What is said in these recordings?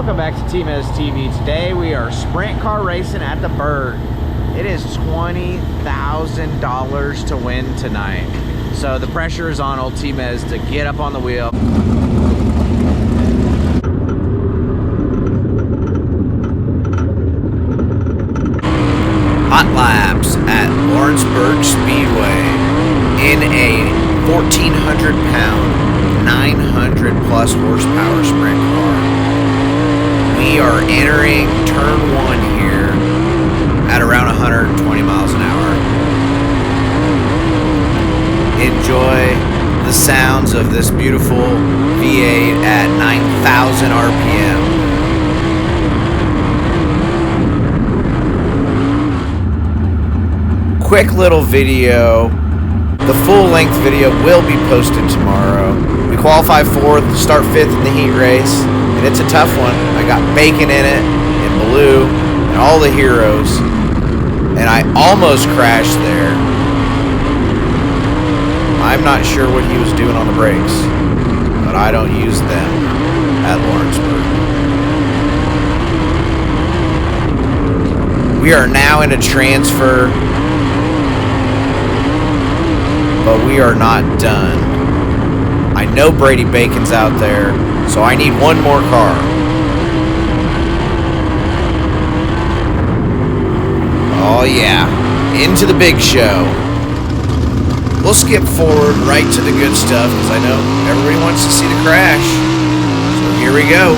Welcome back to TmezTv. Today we are sprint car racing at the Bird. It is $20,000 to win tonight. So the pressure is on old Tmez to get up on the wheel. Hot laps at Lawrenceburg Speedway in a 1,400-pound, 900-plus horsepower sprint car. We are entering turn 1 here at around 120 miles an hour. Enjoy the sounds of this beautiful V8 at 9,000 RPM. Quick little video. The full-length video will be posted tomorrow. We qualify 4th, start 5th in the heat race, and it's a tough one. I got Bacon in it, and Blue, and all the heroes, and I almost crashed there. I'm not sure what he was doing on the brakes, but I don't use them at Lawrenceburg. We are now in a transfer, but we are not done. I know Brady Bacon's out there, so I need one more car. Oh yeah, into the big show. We'll skip forward right to the good stuff, because I know everybody wants to see the crash. So here we go.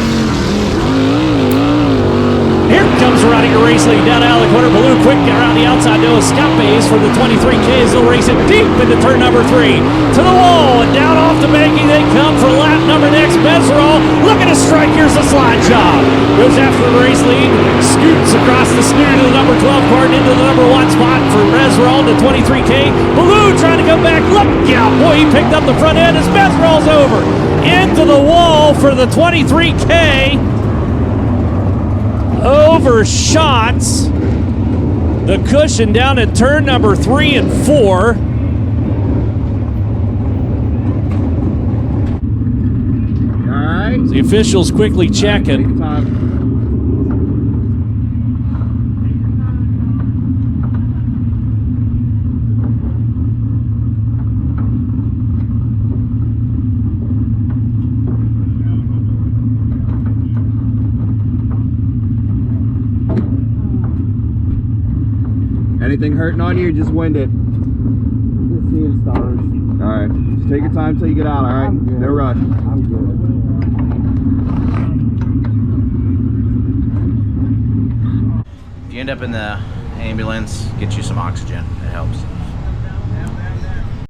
Here comes running a race lead down out of the corner. Blue quick around the outside to Escapes for the 23Ks. They'll race it deep into turn number 3. To the wall and down off the banking they come for lap number next. Meserol looking to strike. Here's a slide job. Goes after the race lead. Scoots across the snooter to the number 12 car and into the number 1 spot for Meserol to 23K. Blue trying to come back. Look out. Boy, he picked up the front end as Meserol's over. Into the wall for the 23K. Overshots the cushion down at turn number 3 and 4. All right. The officials quickly checking. Anything hurting on you? Just wind it. Just seeing stars. All right. Just take your time until you get out. All right. No rush. I'm good. If you end up in the ambulance, get you some oxygen. It helps.